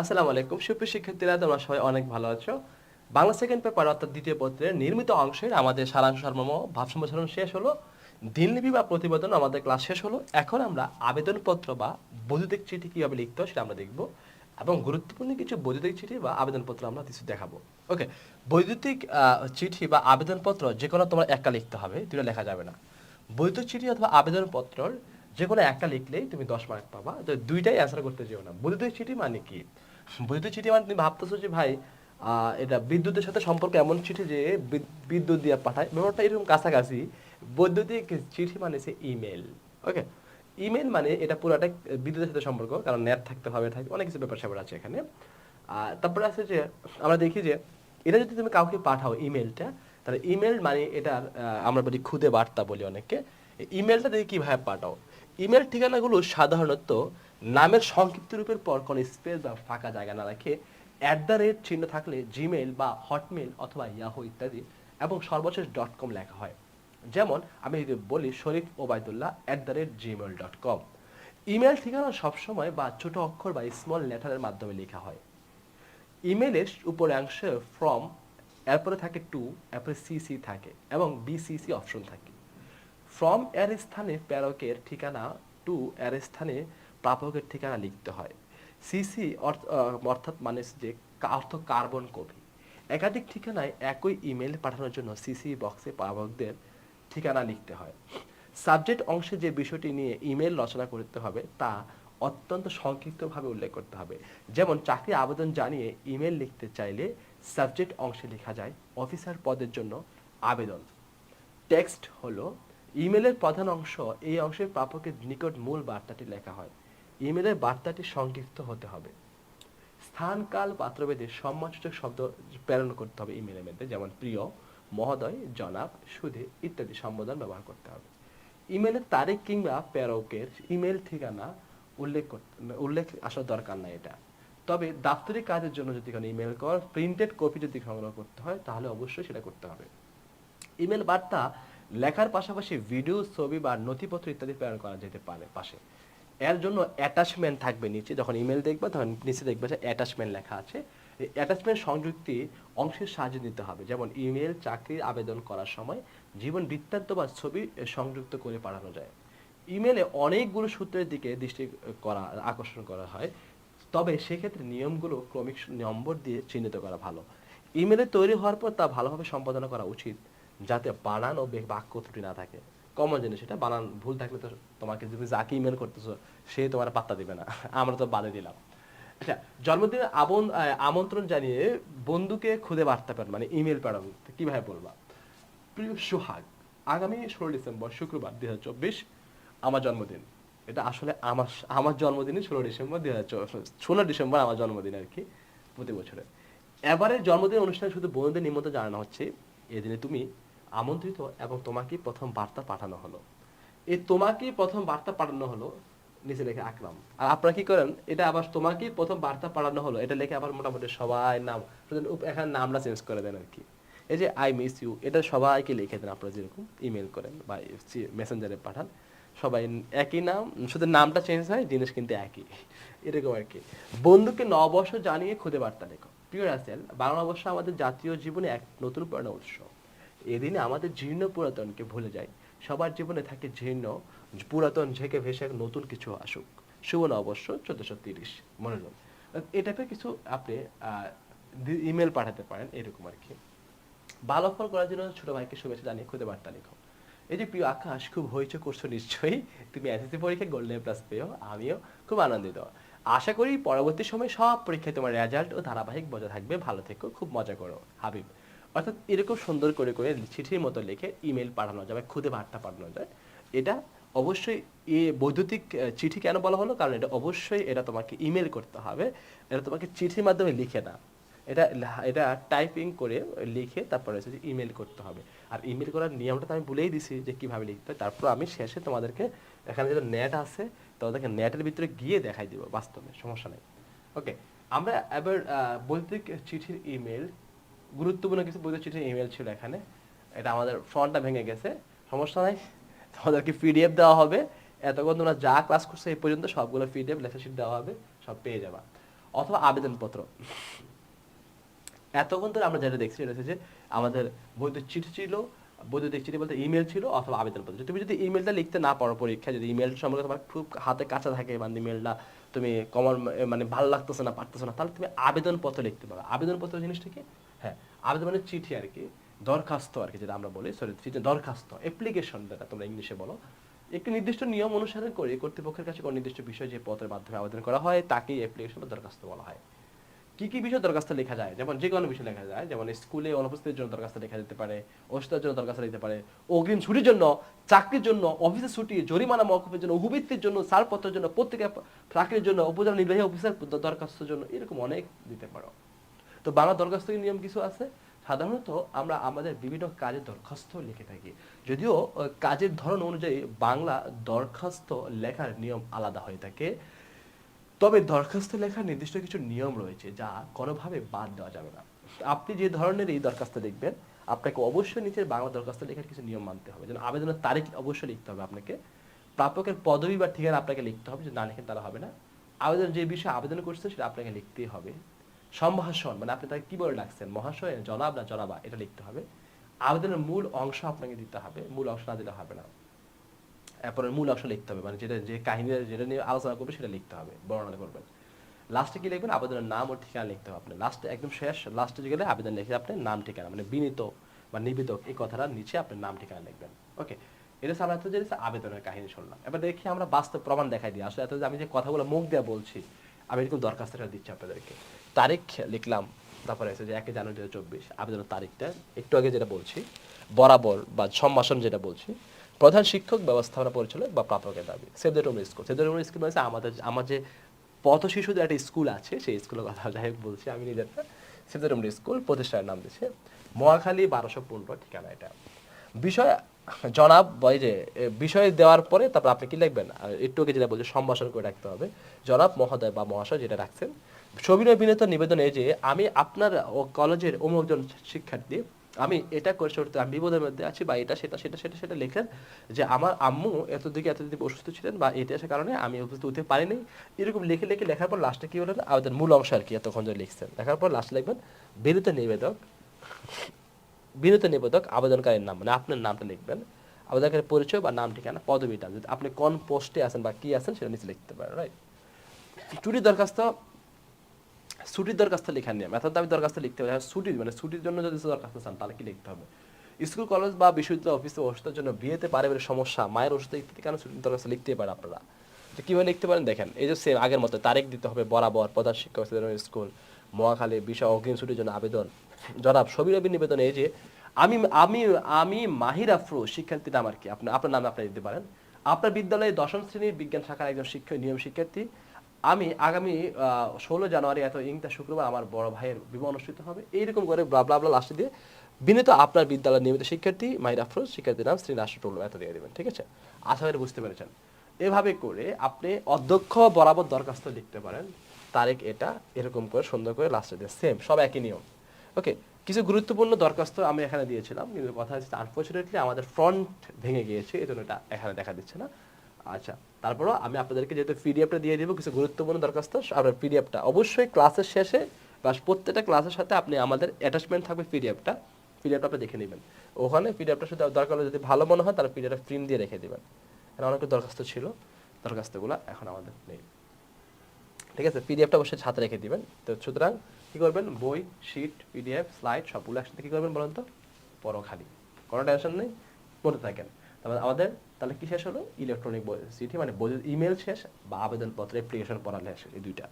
আসসালামু আলাইকুম সুপ্রিয় শিক্ষার্থীরা, তোমরা সবাই অনেক ভালো আছো। বাংলা সেকেন্ড পেপার অর্থাৎ দ্বিতীয় পত্রের নির্মিত অংশের আমাদের সারাংশ সারমর্ম ভাব সম্প্রসারণ শেষ হলো। দিনলিপি বা প্রতিবেদন আমাদের ক্লাস শেষ হলো। এখন আমরা আবেদনপত্র বা বৈদ্যুতিক চিঠি কিভাবে লিখতে হয় সেটা আমরা দেখব, এবং গুরুত্বপূর্ণ কিছু বৈদ্যুতিক চিঠি বা আবেদনপত্র আমরা কিছু দেখাবো। ওকে, বৈদ্যুতিক চিঠি বা আবেদনপত্র যে কোনো তোমার একটা লিখতে হবে, দুটো লেখা যাবে না। বৈদ্যুতিক চিঠি অথবা আবেদনপত্রর যে কোনো একটা লিখলেই তুমি 10 মার্ক পাবা, তো দুইটাই অ্যান্সার করতে যেও না। বৈদ্যুতিক চিঠি মানে কি? বৈদ্যুতিক চিঠি মানে তুমি ভাবতেছো যে ভাই এটা বিদ্যুতের সাথে সম্পর্ক এমন চিঠি যে বিদ্যুৎ দিয়ে পাঠায়, ব্যাপারটা এরকম কাছাকাছি। বৈদ্যুতিক চিঠি মানে হচ্ছে ইমেল। ওকে, ইমেল মানে এটা পুরোটা বিদ্যুতের সাথে সম্পর্ক, কারণ নেট থাকতে হবে, থাকে অনেক কিছু ব্যাপার স্যাপার আছে এখানে। তারপরে আছে যে আমরা দেখি যে এটা যদি তুমি কাউকে পাঠাও ইমেলটা, তাহলে ইমেল মানে এটার আমরা বলি খুদে বার্তা বলি অনেকে। ইমেলটা দেখি কিভাবে পাঠাও। ইমেল ঠিকানাগুলো সাধারণত নামের সংক্ষিপ্ত রূপের পর কোনো স্পেস বা ফাঁকা জায়গা না রেখে চিহ্ন থাকলে জিমেইল বা হটমেল অথবা ইয়াহু ইত্যাদি, এবং সর্বশেষ .com লেখা হয়। যেমন আমি যদি বলি শরীফ ওবায়দুল্লাহ @gmail.com। ইমেল ঠিকানা সবসময় বা ছোট অক্ষর বা স্মল লেটারের মাধ্যমে লেখা হয়। ইমেলের উপরাংশে ফ্রম, এরপরে থাকে টু, এরপরে সিসি থাকে এবং বিসিসি অপশন থাকে। ফ্রম এর স্থানে প্রেরকের ঠিকানা, টু এর স্থানে প্রাপকের ঠিকানা লিখতে হয়। সিসি অর্থাৎ মানে যে অর্থ কার্বন কপি। একাধিক ঠিকানায় একই ইমেল পাঠানোর জন্য সিসি বক্সে প্রাপকদের ঠিকানা লিখতে হয়। সাবজেক্ট অংশে যে বিষয়টি নিয়ে ইমেল রচনা করতে হবে তা অত্যন্ত সংক্ষিপ্তভাবে উল্লেখ করতে হবে। যেমন চাকরি আবেদন জানিয়ে ইমেল লিখতে চাইলে সাবজেক্ট অংশে লেখা যায় অফিসার পদের জন্য আবেদন। টেক্সট হলো ইমেলের প্রধান অংশ। এই অংশের প্রাপকের নিকট মূল বার্তাটি লেখা হয়। ইমেলের বার্তাটি সংক্ষিপ্ত হতে হবে। স্থান কাল পাত্রভেদে সম্মানসূচক শব্দ প্রেরণ করতে হবে ইমেলের মধ্যে, যেমন প্রিয়, মহোদয়, জনাব, সুধে ইত্যাদি সম্বোধন ব্যবহার করতে হবে। ইমেলের তারিখ কিংবা প্রেরকের ইমেল ঠিকানা উল্লেখ আসার দরকার নাই এটা। তবে দাপ্তরিক কাজের জন্য যদি কোনো ইমেল কর প্রিন্টেড কপি যদি সংগ্রহ করতে হয় তাহলে অবশ্যই সেটা করতে হবে। ইমেল বার্তা লেখার পাশাপাশি ভিডিও, ছবি বা নথিপত্র ইত্যাদি প্রেরণ করা যেতে পারে পাশে। এর জন্য অ্যাটাচমেন্ট থাকবে নিচে, যখন ইমেল দেখবে তখন নিচে দেখবে যে অ্যাটাচমেন্ট লেখা আছে। এই অ্যাটাচমেন্ট সংযুক্তি অংশের সাহায্যে নিতে হবে, যেমন ইমেল চাকরির আবেদন করার সময় জীবন বৃত্তান্ত বা ছবি সংযুক্ত করে পাঠানো যায়। ইমেলে অনেকগুলো সূত্রের দিকে দৃষ্টি আকর্ষণ করা হয়, তবে সেক্ষেত্রে নিয়মগুলো ক্রমিক নম্বর দিয়ে চিহ্নিত করা ভালো। ইমেলে তৈরি হওয়ার পর তা ভালোভাবে সম্পাদনা করা উচিত, যাতে বানান ও বাক্য ত্রুটি না থাকে। কমন জিনিস এটা, বানান ভুল থাকলে তো তোমাকে তুমি যাকে ইমেল করতেছো সে তোমার পাত্তা দিবে না। আমরা তো বাদে দিলাম। আচ্ছা, জন্মদিনের আমন্ত্রণ জানিয়ে বন্ধুকে খুদে বার্তা পাঠানো মানে ইমেল পাঠানো কিভাবে বলবা? প্রিয় সোহাগ, আগামী 16 ডিসেম্বর শুক্রবার 2024 আমার জন্মদিন। এটা আসলে আমার আমার জন্মদিনই 16 ডিসেম্বর 2024, 16 ডিসেম্বর আমার জন্মদিন আর কি, প্রতি বছরে। এবারের জন্মদিন অনুষ্ঠানে শুধু বন্ধুদের নিমন্ত্রণ জানানো হচ্ছে। এদিনে তুমি আমন্ত্রিত এবং তোমাকেই প্রথম বার্তা পাঠানো হলো। এই তোমাকেই প্রথম বার্তা পাঠানো হলো নিচে লেখে আকরাম। আর আপনারা কি করেন, এটা আবার তোমাকেই প্রথম বার্তা পাঠানো হলো এটা লেখে আবার মোটামুটি সবাই নাম, এখানে নামটা চেঞ্জ করে দেন আর কি। এই যে আই মিস ইউ, এটা সবাইকে লিখে দেন আপনারা যেরকম ইমেল করেন বা মেসেঞ্জারে পাঠান, সবাই একই নাম, শুধু নামটা চেঞ্জ হয়, জিনিস কিন্তু একই, এরকম আর কি। বন্ধুকে নববর্ষ জানিয়ে খুদে বার্তা লেখো। প্রিয় রাসেল, বাংলা নববর্ষ আমাদের জাতীয় জীবনে এক নতুন প্রেরণা উৎস। এদিনে আমাদের জীর্ণ পুরাতনকে ভুলে যায়। সবার জীবনে থাকে জীর্ণ, পুরাতন ঝেঁকে ভেসে নতুন কিছু আসুক। শুভ নববর্ষ 1430। মনোযোগ, এই টাইপের কিছু আপনি ইমেল পাঠাতে পারেন এরকম আর কি। ভালো ফল করার জন্য ছোট ভাইকে শুভেচ্ছা জানিয়ে খুদে বার্তা লেখো। এই যে প্রিয় আকাশ, খুব হইচই করছো নিশ্চয়ই, তুমি এসএসসি পরীক্ষায় গোল্ডেন প্লাস পেও, আমিও খুব আনন্দিত। আশা করি পরবর্তী সময় সব পরীক্ষায় তোমার রেজাল্ট ও ধারাবাহিক বজায় থাকবে। ভালো থেকো, খুব মজা করো হাবিব। অর্থাৎ এরকম সুন্দর করে করে চিঠির মতো লিখে ইমেল পাঠানো যাবে, খুদে বার্তা পাঠানো যায়। এটা অবশ্যই বৈদ্যুতিক চিঠি কেন বলা হলো, কারণ এটা অবশ্যই এটা তোমাকে ইমেল করতে হবে, এটা তোমাকে চিঠির মাধ্যমে লিখে না, এটা এটা টাইপিং করে লিখে তারপরে হচ্ছে ইমেল করতে হবে। আর ইমেল করার নিয়মটা তো আমি বলেই দিছি যে কিভাবে লিখতে হয়। তারপর আমি শেষে তোমাদেরকে এখানে যেটা নেট আছে তোমাদেরকে নেটের ভিতরে গিয়ে দেখাই দিব বাস্তবে, সমস্যা নেই। ওকে, আমরা এবার বৈদ্যুতিক চিঠির ইমেল, গুরুত্বপূর্ণ কিছু বৈদ্যুতিক চিঠির ইমেল ছিল এখানে। এটা আমাদের ফ্রন্টটা ভেঙে গেছে, সমস্যা নাই, তোমাদেরকে পিডিএফ দেওয়া হবে। এতক্ষণ তোমরা যা ক্লাস করছো এই পর্যন্ত সবগুলো পিডিএফ লেকচার শিট দেওয়া হবে, সব পেয়ে যাবা। অথবা আবেদনপত্র। এতক্ষণ ধরে আমরা যেটা দেখছি সেটা হচ্ছে যে আমাদের বৈদ্যুতিক চিঠি ছিল, বৈদ্যুতিক চিঠি বলতে ইমেল ছিল অথবা আবেদনপত্র। তুমি যদি ইমেলটা লিখতে না পারো পরীক্ষায়, যদি ইমেল সম্পর্কে তোমার খুব হাতে কাঁচা থাকে, মানে ইমেলটা তুমি কমন মানে ভালো লাগতেছে না, পারতেছো না, তাহলে তুমি আবেদনপত্র লিখতে পারো। আবেদনপত্র জিনিসটা কি? হ্যাঁ, আবেদন মানে চিঠি আর কি, দরখাস্ত আর কি, যেটা আমরা বলি, সরি চিঠি দরখাস্ত, অ্যাপ্লিকেশন যেটা তোমরা ইংলিশে বলো। একটি নির্দিষ্ট নিয়ম অনুসারে করে কর্তৃপক্ষের কাছে কোনো নির্দিষ্ট বিষয় যে পত্রের মাধ্যমে আবেদন করা হয় তাকেই অ্যাপ্লিকেশন বা দরখাস্ত বলা হয়। কি কি বিষয় দরখাস্ত লেখা যায়? যেমন যে কোনো বিষয় লেখা যায়, যেমন স্কুলে অনুপস্থিতির জন্য দরখাস্ত লেখা যেতে পারে, অসুস্থতার জন্য দরখাস্ত লিখতে পারে, অগ্রিম ছুটির জন্য, চাকরির জন্য, অফিসের ছুটি, জরিমানা মওকুফের জন্য, উপবৃত্তির জন্য, ছাড়পত্রের জন্য, পত্রিকা চাকরির জন্য, উপজেলা নির্বাহী অফিসার দরখাস্তের জন্য, এরকম অনেক দিতে পারো। তো বাংলা দরখাস্তের নিয়ম কিছু আছে। সাধারণত আমরা আমাদের বিভিন্ন কাজের দরখাস্ত লিখে থাকি, যদিও কাজের ধরন অনুযায়ী বাংলা দরখাস্ত লেখার নিয়ম আলাদা হয়ে থাকে। তবে দরখাস্ত লেখার নির্দিষ্ট কিছু নিয়ম রয়েছে যা কোনোভাবে বাদ দেওয়া যাবে না। আপনি যে ধরনের এই দরখাস্ত লিখবেন, আপনাকে অবশ্যই নিচের বাংলা দরখাস্ত লেখার কিছু নিয়ম মানতে হবে। যেন আবেদনের তারিখ অবশ্যই লিখতে হবে আপনাকে, প্রাপকের পদবি বা ঠিকানা আপনাকে লিখতে হবে, যদি না লিখেন তাহলে হবে না। আবেদন যে বিষয়ে আবেদন করছে সেটা আপনাকে লিখতেই হবে। সম্ভাষণ মানে আপনি তাকে কি বলে ডাকছেন, মহাশয়, জনাব না জনাবা, এটা লিখতে হবে। আবেদনের মূল অংশ আপনাকে দিতে হবে, মূল অংশ না দিলে হবে না। এরপরে মূল অংশ লিখতে হবে, মানে যেটা যে কাহিনী যেটা নিয়ে আলোচনা করবে সেটা লিখতে হবে, বর্ণনা করবেন। লাস্টে কি লিখবেন? আবেদনের নাম ও ঠিকানা লিখতে হবে। আপনি লাস্টে একদম শেষ লাস্টে গেলে আবেদন লিখে আপনি নাম ঠিকানা, মানে বিনীত বা নিবেদক এই কথাটার নিচে আপনি নাম ঠিকানা লিখবেন। ওকে, এটা আমরা এত যে আবেদনের কাহিনী শুনলাম। এবার দেখি আমরা বাস্তব প্রমাণ দেখাই দিই। আসলে এত যে আমি যে কথাগুলো মুখ দিয়ে বলছি, আমি এরকম দরখাস্তটা দিচ্ছি আপনাদেরকে। তারিখ লিখলাম, তারপরে আছে যে 1 জানুয়ারি 2024 আবেদনের তারিখটা একটু আগে যেটা বলছি, বরাবর বা সম্ভাষণ যেটা বলছি, প্রধান শিক্ষক, ব্যবস্থাপনা পরিচালক বা প্রাপকের দাবি। Save the tone school. Save the tone school মানে আমার যে পথ শিশুদের একটা স্কুল আছে, সেই স্কুলের কথা যাই হোক বলছি আমি নিজেরটা। সেভ দ্য টোন স্কুল প্রতিষ্ঠানের নাম দিচ্ছে মহাখালী 1215 ঠিকানা এটা। বিষয় জনাব বয় যে বিষয় দেওয়ার পরে তারপর আপনি কি লিখবেন? একটু আগে যেটা বলছে সম্ভাষণ করে রাখতে হবে, জনাব, মহোদয় বা মহাশয় যেটা রাখছেন। সবিনয় বিনীত নিবেদনে যে আমি আপনার কলেজের অমুক একজন শিক্ষার্থী, আমি এটা করে সরতে আমি বিপদের মধ্যে আছি, বা এটা সেটা সেটা সেটা সেটা লেখেন যে আমার আম্মু এতদিন অসুস্থ ছিলেন বা ইতিহাসের কারণে আমি উপস্থিত হতে পারিনি, এরকম লিখে লিখে লেখার পর লাস্টে কি বলেন? আবেদন মূল অংশ আর কি, এতক্ষণ যে লিখছেন লেখার পর লাস্টে লিখবেন বিনীত নিবেদক, বিনীত নিবেদক আবেদনকারীর নাম, মানে আপনার নামটা লিখবেন, আবেদনকারীর পরিচয় বা নাম ঠিকানা, পদবিটা, যদি আপনি কোন পোস্টে আছেন বা কি আছেন সেটা নিচে লিখতে পারেন, রাইট? ছুটির দরখাস্ত, ছুটির দরখাস্ত লেখার নিয়ম। এত দাবি দরখাস্ত লিখতে হবে ছুটির, মানে ছুটির জন্য যদি দরখাস্ত চান তাহলে কি লিখতে হবে? স্কুল, কলেজ বা বিশ্ববিদ্যালয় অফিসে অসুস্থতার জন্য, বিয়েতে, পারিবারিক সমস্যা, মায়ের অসুস্থ ইত্যাদি কারণে ছুটির দরখাস্ত লিখতেই পারেন আপনারা। তো কীভাবে লিখতে পারেন দেখেন, এই যে সেম আগের মতো তারিখ দিতে হবে, বরাবর, প্রধান শিক্ষক, স্কুল, মহাখালী, বিষয় অগ্রিম ছুটির জন্য আবেদন, জনাব, সবিনয় নিবেদন এই যে আমি আমি আমি মাহির আফরোজ শিক্ষার্থীর নাম আর কি, আপনার নামে আপনি দিতে পারেন। আপনার বিদ্যালয়ে 10ম শ্রেণীর বিজ্ঞান শাখার একজন নিয়ম শিক্ষার্থী। আমি আগামী 16 জানুয়ারি এত ইংটা শুক্রবার আমার বড় ভাইয়ের বিবাহ অনুষ্ঠিত হবে, এইরকম করে ব্লা ব্লা ব্লা লাস্টে দিয়ে বিনীত আপনার বিদ্যালয়ের নিয়মিত শিক্ষার্থী মাহির আফরোজ, শিক্ষার্থীর নাম শ্রী রাষ্ট্রটুল, এত দিয়ে দেবেন। ঠিক আছে, আশা করি বুঝতে পেরেছেন। এভাবে করে আপনি অধ্যক্ষ বরাবর দরখাস্ত লিখতে পারেন, তারিখ এটা, এরকম করে সুন্দর করে লাস্টে দিয়ে সেম সব একই নিয়ম। ওকে, কিছু গুরুত্বপূর্ণ দরখাস্ত আমি এখানে দিয়েছিলাম, কিন্তু কথা হচ্ছে আনফর্চুনেটলি আমাদের ফ্রন্ট ভেঙে গিয়েছে, এই জন্য এটা এখানে দেখা দিচ্ছে না। আচ্ছা, তারপরও আমি আপনাদেরকে যেহেতু পিডিএফটা দিয়ে দিব কিছু গুরুত্বপূর্ণ দরখাস্ত, আপনার পিডিএফটা অবশ্যই ক্লাসের শেষে বা প্রত্যেকটা ক্লাসের সাথে আপনি আমাদের অ্যাটাচমেন্ট থাকবে পিডিএফটা আপনি দেখে নেবেন। ওখানে পিডিএফটা শুধু দরকার হলে যদি ভালো মনে হয় তাহলে পিডিএফটা প্রিন্ট দিয়ে রেখে দেবেন। কারণ অনেক দরখাস্ত ছিল, দরখাস্তগুলো এখন আমাদের নেই। ঠিক আছে, পিডিএফটা অবশ্যই সাথে রেখে দিবেন। তো সুতরাং কী করবেন, বই, শিট, পিডিএফ, স্লাইড সবগুলো একসাথে কী করবেন বলুন তো, পড়ো খালি, কোনো টেনশন নেই, পড়তে থাকেন। তারপরে আমাদের তাহলে কি শেষ হলো? ইলেকট্রনিক চিঠি মানে ইমেল শেষ, বা আবেদনপত্র অ্যাপ্লিকেশন পড়া শেষ, এই দুইটা।